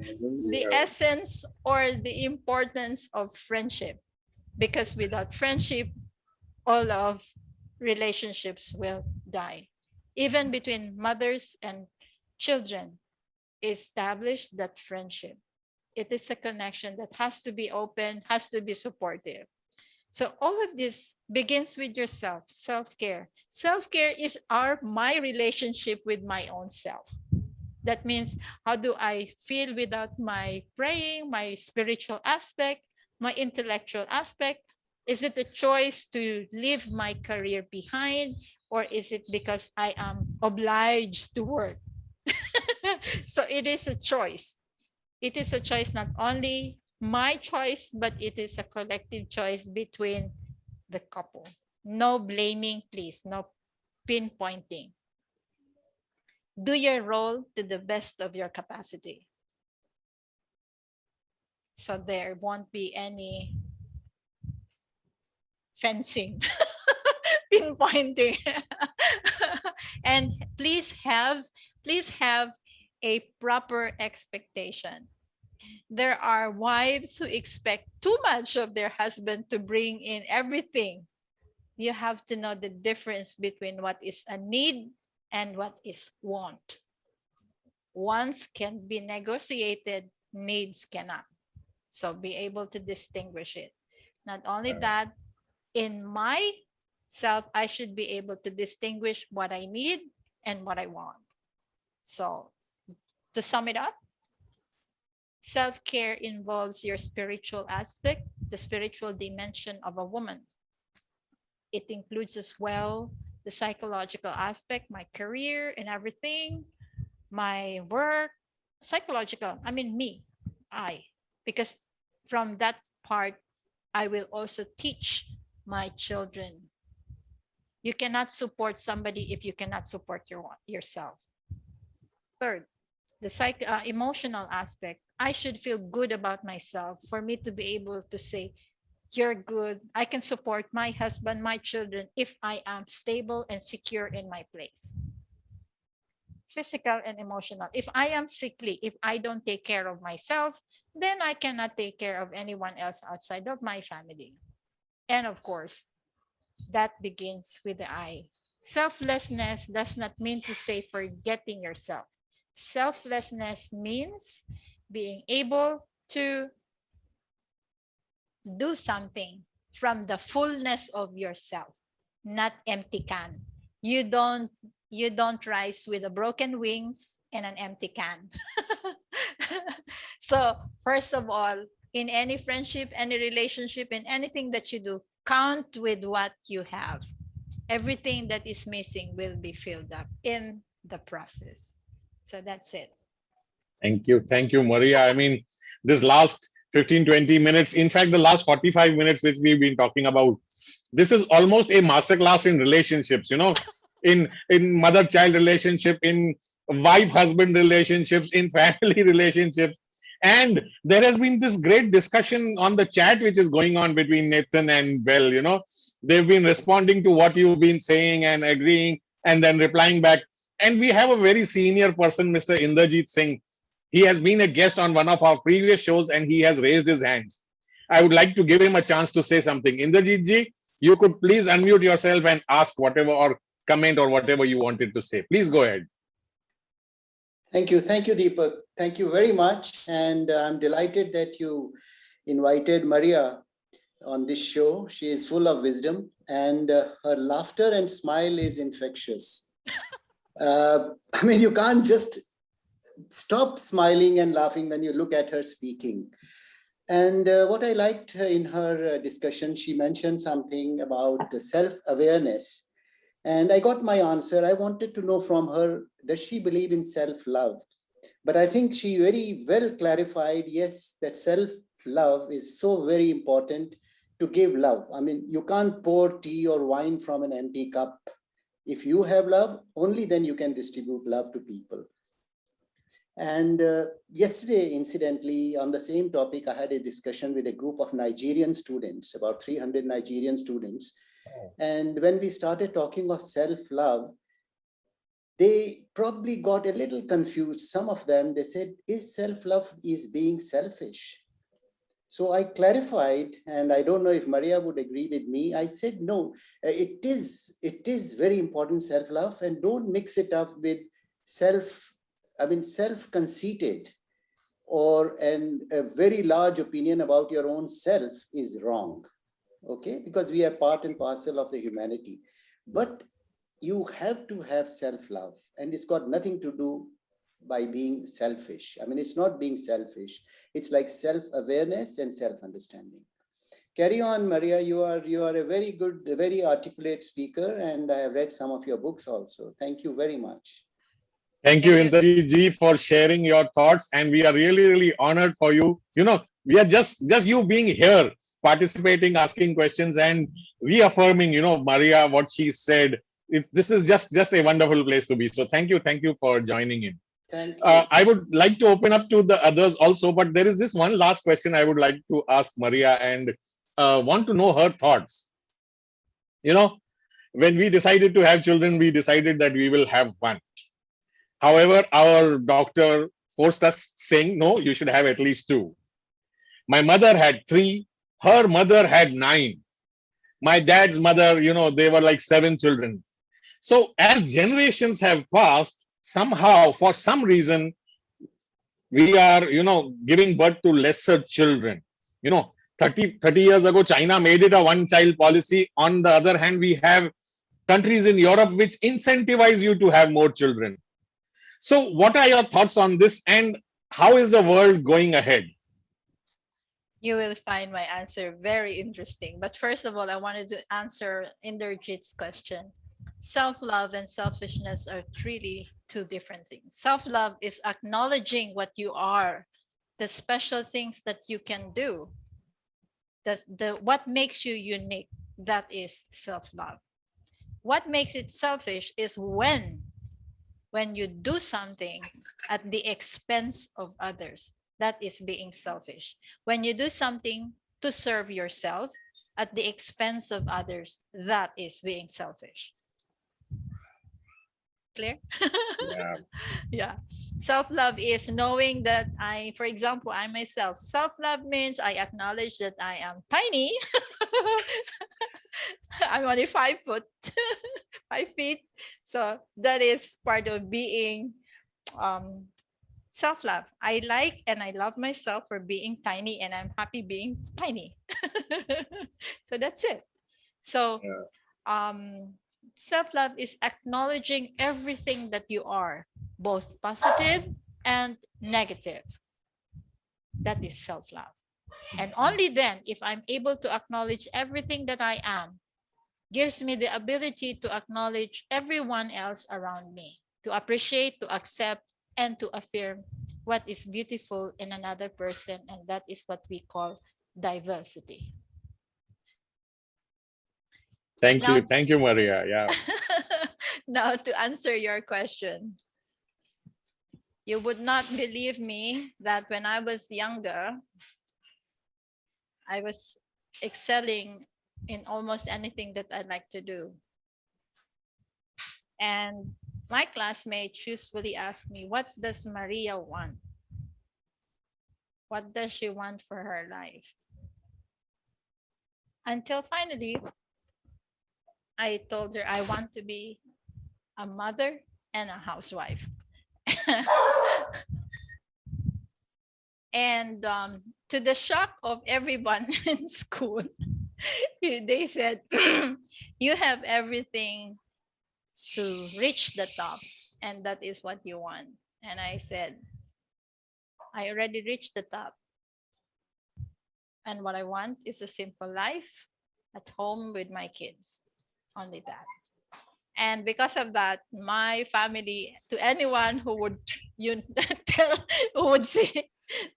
Speaker 3: the essence or the importance of friendship, because without friendship, all of relationships will die. Even between mothers and children, establish that friendship. It is a connection that has to be open, has to be supportive. So all of this begins with yourself, self-care. Self-care is my relationship with my own self. That means, how do I feel without my praying, my spiritual aspect, my intellectual aspect? Is it a choice to leave my career behind, or is it because I am obliged to work? So it is a choice. It is a choice, not only my choice, but it is a collective choice between the couple. No blaming, please. No pinpointing. Do your role to the best of your capacity. So there won't be any fencing, pinpointing. And please have a proper expectation. There are wives who expect too much of their husband to bring in everything. You have to know the difference between what is a need and what is want. Wants can be negotiated, needs cannot. So be able to distinguish it. Not only that, in myself, I should be able to distinguish what I need and what I want. So to sum it up, self-care involves your spiritual aspect, the spiritual dimension of a woman. It includes as well the psychological aspect, my career and everything, my work, psychological, I mean me, because from that part, I will also teach my children. You cannot support somebody if you cannot support yourself. Third, the emotional aspect. I should feel good about myself for me to be able to say, you're good. I can support my husband, my children, if I am stable and secure in my place. Physical and emotional. If I am sickly, if I don't take care of myself, then I cannot take care of anyone else outside of my family. And of course, that begins with the I. Selflessness does not mean to say forgetting yourself. Selflessness means being able to do something from the fullness of yourself, not empty can. You don't you don't rise with a broken wings and an empty can. So first of all, in any friendship, any relationship, in anything that you do, count with what you have. Everything that is missing will be filled up in the process. So that's it.
Speaker 1: Thank you. Thank you, Maria. I mean, this last 15, 20 minutes, in fact, the last 45 minutes, which we've been talking about, this is almost a masterclass in relationships, in mother-child relationship, in wife-husband relationships, in family relationships. And there has been this great discussion on the chat, which is going on between Nathan and Bell. They've been responding to what you've been saying and agreeing and then replying back. And we have a very senior person, Mr. Inderjeet Singh. He has been a guest on one of our previous shows and he has raised his hands. I would like to give him a chance to say something. Inderjeet ji, you could please unmute yourself and ask whatever or comment or whatever you wanted to say. Please go ahead.
Speaker 4: Thank you, Deepak. Thank you very much. And I'm delighted that you invited Mariya on this show. She is full of wisdom and her laughter and smile is infectious. I mean, you can't just stop smiling and laughing when you look at her speaking. And what I liked in her discussion, she mentioned something about the self-awareness. And I got my answer. I wanted to know from her, does she believe in self-love? But I think she very well clarified, yes, that self-love is so very important to give love. I mean, you can't pour tea or wine from an empty cup. If you have love, only then you can distribute love to people. And yesterday, incidentally, on the same topic, I had a discussion with a group of Nigerian students, about 300 Nigerian students. And when we started talking of self-love, they probably got a little confused. Some of them, they said, is self-love is being selfish? So I clarified, and I don't know if Mariya would agree with me. I said, no, it is very important, self-love, and don't mix it up with self-conceited or a very large opinion about your own self is wrong, okay? Because we are part and parcel of the humanity. But you have to have self-love, and it's got nothing to do by being selfish. I mean, it's not being selfish. It's like self-awareness and self-understanding. Carry on, Mariya. You are a very good, very articulate speaker, and I have read some of your books also. Thank you very much.
Speaker 1: Thank you, Indrajit ji, for sharing your thoughts, and we are really, really honored for you. You know, we are just you being here, participating, asking questions, and reaffirming, you know, Mariya, what she said. This is just a wonderful place to be. So thank you for joining in.
Speaker 4: Thank you.
Speaker 1: I would like to open up to the others also, but there is this one last question I would like to ask Mariya, and want to know her thoughts. You know, when we decided to have children, we decided that we will have one. However, our doctor forced us, saying, no, you should have at least two. My mother had three. Her mother had 9. My dad's mother, you know, they were like 7 children. So as generations have passed, somehow, for some reason, we are, you know, giving birth to lesser children. You know, 30 years ago, China made it a one-child policy. On the other hand, we have countries in Europe which incentivize you to have more children. So what are your thoughts on this, and how is the world going ahead?
Speaker 3: You will find my answer very interesting. But first of all, I wanted to answer Inderjit's question. Self-love and selfishness are really two different things. Self-love is acknowledging what you are, the special things that you can do. What makes you unique, that is self-love. What makes it selfish is when you do something at the expense of others. That is being selfish. When you do something to serve yourself at the expense of others, that is being selfish. Clear?
Speaker 1: Yeah.
Speaker 3: Yeah. Self-love is knowing that for example, I myself, self-love means I acknowledge that I am tiny. I'm only 5 foot, 5 feet. So that is part of being self-love. I like and I love myself for being tiny, and I'm happy being tiny. So that's it. So self-love is acknowledging everything that you are, both positive and negative. That is self-love. And only then, if I'm able to acknowledge everything that I am, gives me the ability to acknowledge everyone else around me, to appreciate, to accept, and to affirm what is beautiful in another person. And that is what we call diversity.
Speaker 1: Thank you, Mariya. Yeah.
Speaker 3: Now, to answer your question, you would not believe me that when I was younger, I was excelling in almost anything that I like to do. And my classmates usually ask me, what does Mariya want? What does she want for her life? Until finally, I told her I want to be a mother and a housewife. And to the shock of everyone in school, they said, you have everything to reach the top, and that is what you want. And I said, I already reached the top. And what I want is a simple life at home with my kids. Only that. And because of that, my family, to anyone who would who would say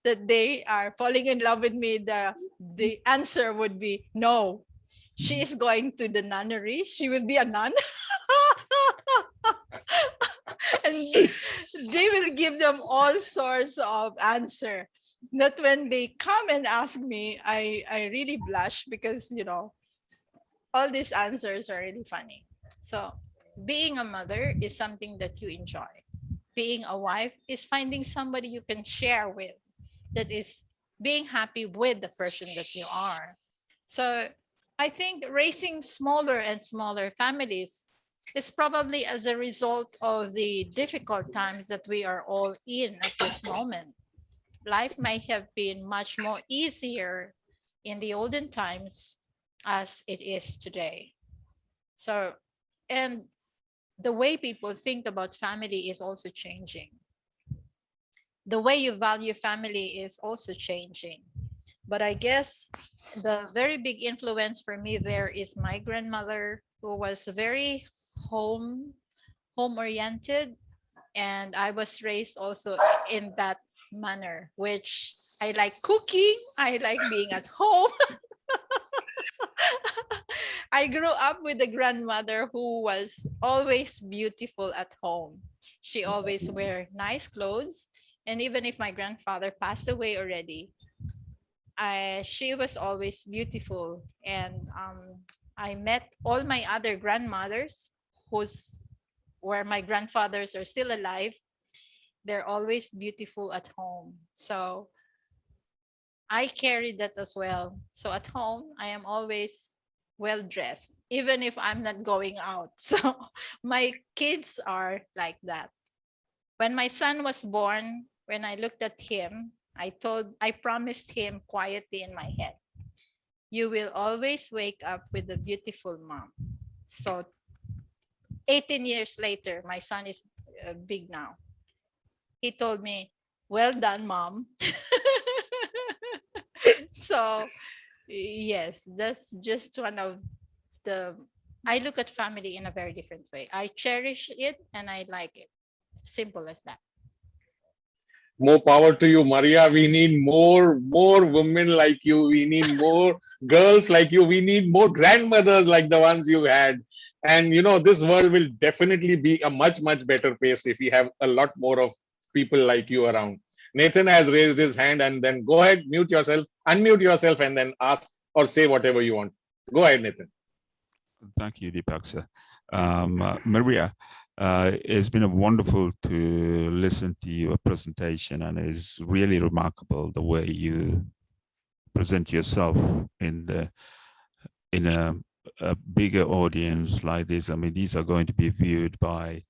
Speaker 3: that they are falling in love with me, the answer would be no. She is going to the nunnery. She will be a nun. And they will give them all sorts of answer. That when they come and ask me, I really blush because, all these answers are really funny. So being a mother is something that you enjoy. Being a wife is finding somebody you can share with, that is being happy with the person that you are. So I think raising smaller and smaller families is probably as a result of the difficult times that we are all in at this moment. Life might have been much more easier in the olden times as it is today. So, and the way people think about family is also changing. The way you value family is also changing. But I guess the very big influence for me there is my grandmother, who was very home oriented, and I was raised also in that manner, which I like cooking, I like being at home. I grew up with a grandmother who was always beautiful at home. She always wear nice clothes, and even if my grandfather passed away already, she was always beautiful. And I met all my other grandmothers who's where my grandfathers are still alive. They're always beautiful at home. So I carry that as well. So at home, I am always well dressed, even if I'm not going out. So my kids are like that. When my son was born, when I looked at him, I promised him quietly in my head, you will always wake up with a beautiful mom. So 18 years later, my son is big now. He told me, well done, mom. So yes, that's just one of the, I look at family in a very different way. I cherish it and I like it. Simple as that.
Speaker 1: More power to you, Mariya. We need more women like you. We need more girls like you. We need more grandmothers like the ones you had. And this world will definitely be a much better place if we have a lot more of people like you around. Nathan has raised his hand, and then go ahead, unmute yourself, and then ask or say whatever you want. Go ahead, Nathan.
Speaker 5: Thank you, Deepak sir. Mariya, it's been wonderful to listen to your presentation, and it's really remarkable the way you present yourself in a bigger audience like this. I mean, these are going to be viewed by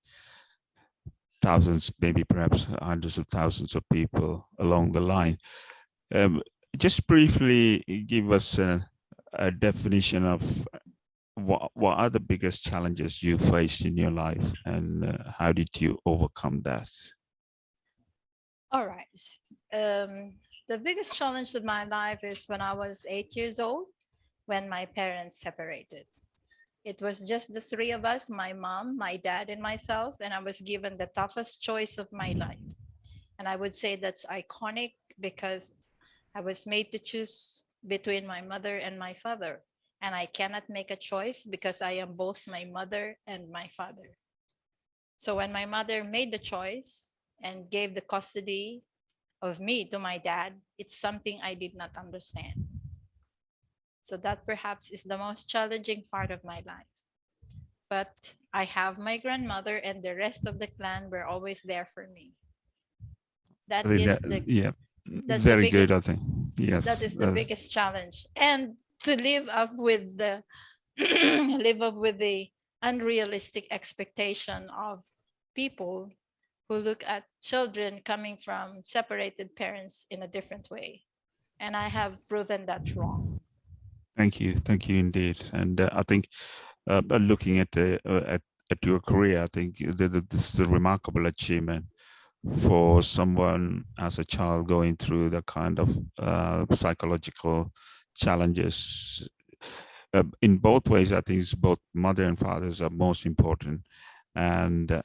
Speaker 5: thousands, maybe perhaps hundreds of thousands of people along the line. Just briefly give us a definition of what are the biggest challenges you faced in your life, and how did you overcome that?
Speaker 3: All right. The biggest challenge of my life is when I was 8 years old, when my parents separated. It was just the three of us, my mom, my dad, and myself, and I was given the toughest choice of my life. And I would say that's iconic because I was made to choose between my mother and my father. And I cannot make a choice because I am both my mother and my father. So when my mother made the choice and gave the custody of me to my dad, it's something I did not understand. So that perhaps is the most challenging part of my life. But I have my grandmother, and the rest of the clan were always there for me. That's
Speaker 5: very good, I think. Yes,
Speaker 3: that is the biggest challenge. And to live up with the unrealistic expectation of people who look at children coming from separated parents in a different way. And I have proven that wrong.
Speaker 5: Thank you indeed. And I think looking at your career, I think this is a remarkable achievement for someone as a child going through the kind of psychological challenges. In both ways, I think both mother and fathers are most important, and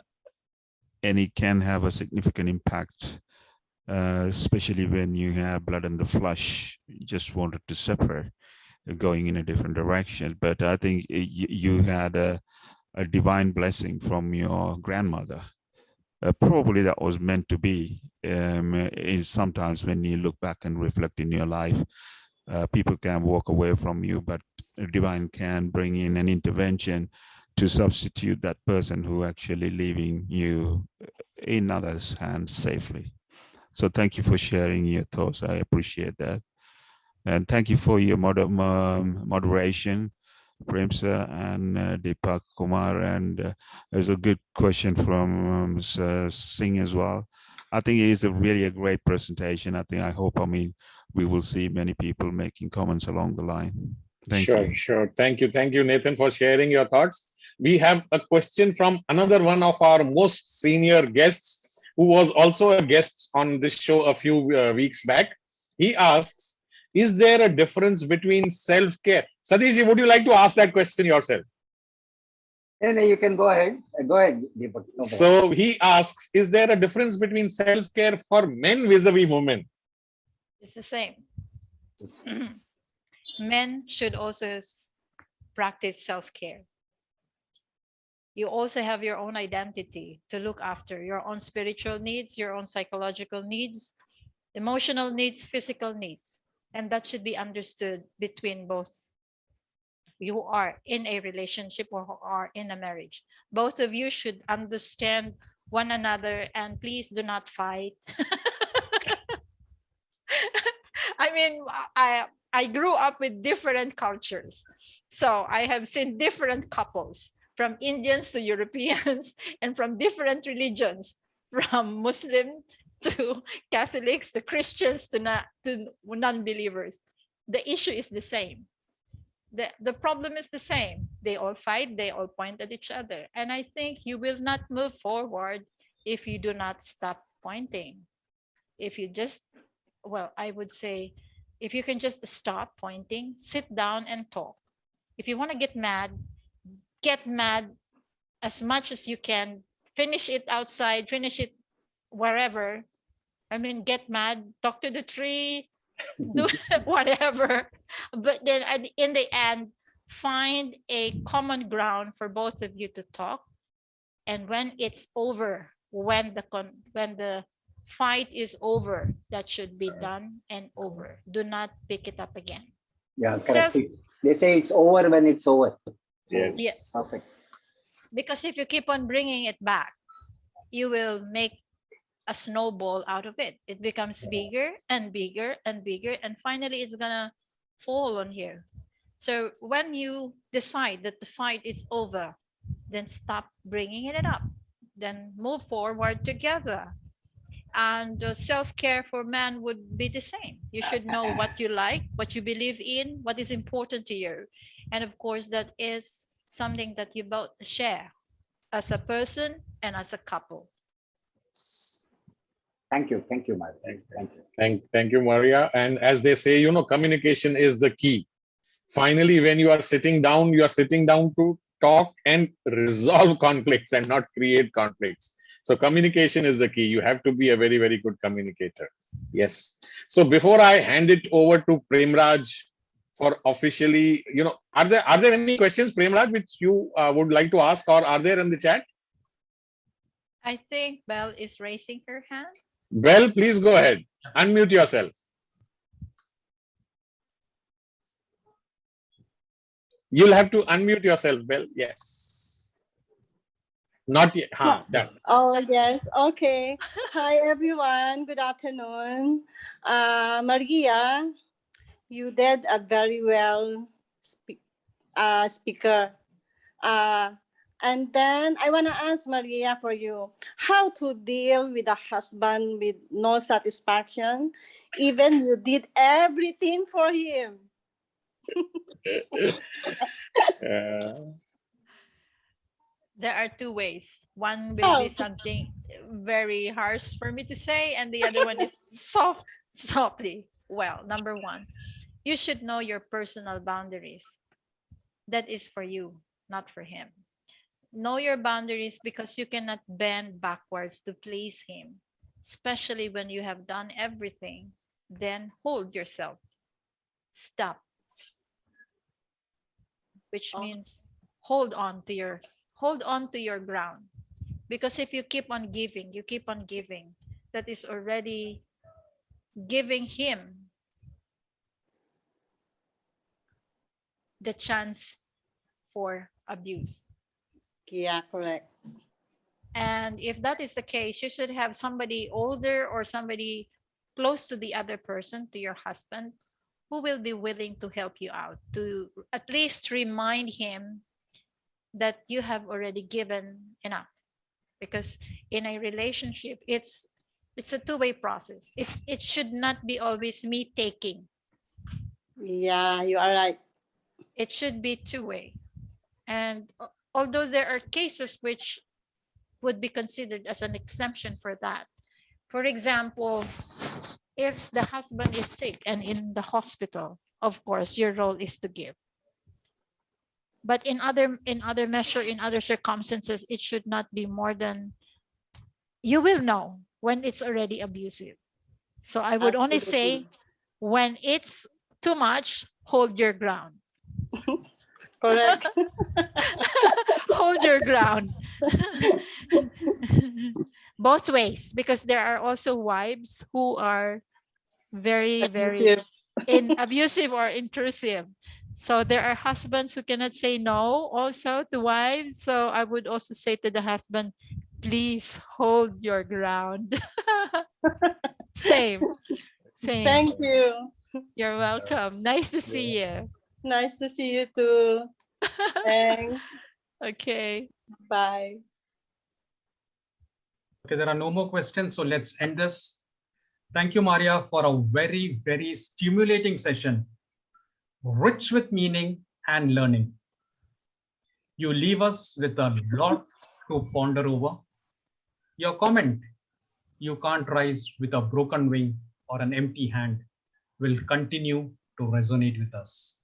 Speaker 5: it can have a significant impact especially when you have blood in the flesh, you just wanted to separate, going in a different direction. But I think you had a divine blessing from your grandmother. Probably that was meant to be. Is sometimes when you look back and reflect in your life, people can walk away from you, but divine can bring in an intervention to substitute that person who actually leaving you in others' hands safely. So thank you for sharing your thoughts. I appreciate that. And thank you for your moderation, Premsa and Deepak Kumar. And there's a good question from Singh as well. I think it is really a great presentation. I hope, we will see many people making comments along the line. Thank you.
Speaker 1: Sure. Thank you, Nathan, for sharing your thoughts. We have a question from another one of our most senior guests, who was also a guest on this show a few weeks back. He asks, is there a difference between self-care? Satish, would you like to ask that question yourself?
Speaker 6: No, you can go ahead. Go ahead, Deepak. No
Speaker 1: So he asks, is there a difference between self-care for men vis-a-vis women?
Speaker 3: It's the same. Men should also practice self-care. You also have your own identity to look after, your own spiritual needs, your own psychological needs, emotional needs, physical needs. And that should be understood between both. You are in a relationship or are in a marriage. Both of you should understand one another, and please do not fight. I mean, I grew up with different cultures. So I have seen different couples, from Indians to Europeans, and from different religions, from Muslim to Catholics to Christians to non-believers. The issue is the same. The problem is the same. They all fight, they all point at each other. And I think you will not move forward if you do not stop pointing. If you just, well, I would say, if you can just stop pointing, sit down and talk. If you want to get mad as much as you can. Finish it outside, finish it wherever. I mean, get mad, talk to the tree, do whatever. But then in the end, find a common ground for both of you to talk. And when it's over, when the fight is over, that should be done and over. Do not pick it up again.
Speaker 6: Yeah, correct. They say it's over when it's over.
Speaker 1: Yes.
Speaker 3: Yes.
Speaker 6: Perfect.
Speaker 3: Because if you keep on bringing it back, you will make a snowball out of it. It becomes bigger and bigger and bigger, and finally it's gonna fall on here. So when you decide that the fight is over, then stop bringing it up. Then move forward together. And self-care for men would be the same. You should know what you like, what you believe in, what is important to you. And of course, that is something that you both share as a person and as a couple.
Speaker 6: Thank you, Mariya. Thank you.
Speaker 1: Thank you, Mariya. And as they say, communication is the key. Finally, when you are sitting down to talk and resolve conflicts and not create conflicts. So communication is the key. You have to be a very, very good communicator. Yes. So before I hand it over to Premraj for officially, are there any questions, Premraj, which you would like to ask, or are there in the chat?
Speaker 3: I think Belle is raising her hand.
Speaker 1: Belle, please go ahead. Unmute yourself. You'll have to unmute yourself, Belle. Yes. Not yet. Done.
Speaker 7: Oh, yes. Okay. Hi, everyone. Good afternoon. Mariya, you did a very well speaker. And then I want to ask Mariya for you, how to deal with a husband with no satisfaction, even you did everything for him.
Speaker 3: There are two ways. One will be something very harsh for me to say, and the other one is softly. Well, number one, you should know your personal boundaries. That is for you, not for him. Know your boundaries, because you cannot bend backwards to please him. especially when you have done everything, then hold yourself. Stop, which
Speaker 7: Oh.
Speaker 3: means hold on to your ground. Because if you keep on giving, that is already giving him the chance for abuse.
Speaker 7: Yeah, correct.
Speaker 3: And if that is the case, you should have somebody older or somebody close to the other person, to your husband, who will be willing to help you out, to at least remind him that you have already given enough. Because in a relationship, it's a two-way process. It should not be always me taking.
Speaker 7: Yeah, you are right.
Speaker 3: It should be two-way. And although there are cases which would be considered as an exemption for that. For example, if the husband is sick and in the hospital, of course, your role is to give. But in other measure, in other circumstances, it should not be more than, you will know when it's already abusive. So I would only say,
Speaker 7: Absolutely.
Speaker 3: when it's too much, hold your ground.
Speaker 7: Correct.
Speaker 3: Hold your ground. Both ways, because there are also wives who are very, very
Speaker 7: Abusive.
Speaker 3: abusive or intrusive. So there are husbands who cannot say no also to wives. So I would also say to the husband, please hold your ground. Same.
Speaker 7: Thank you.
Speaker 3: You're welcome. Nice to see you.
Speaker 7: Nice to see you too. Thanks.
Speaker 3: Okay.
Speaker 7: Bye.
Speaker 2: Okay, there are no more questions, so let's end this. Thank you, Mariya, for a very, very stimulating session, rich with meaning and learning. You leave us with a lot to ponder over. Your comment, "You can't rise with a broken wing or an empty hand," will continue to resonate with us.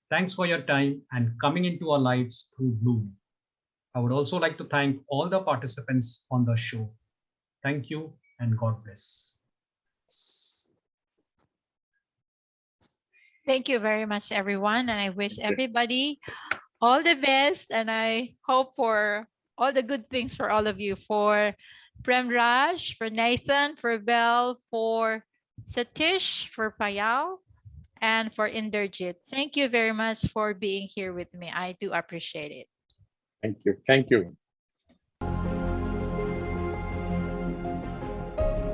Speaker 2: Thanks for your time and coming into our lives through Bloom. I would also like to thank all the participants on the show. Thank you and God bless.
Speaker 3: Thank you very much, everyone. And I wish everybody all the best. And I hope for all the good things for all of you. For Prem Raj, for Nathan, for Bell, for Satish, for Payal, and for Inderjit. Thank you very much for being here with me. I do appreciate it.
Speaker 1: Thank you. Thank you.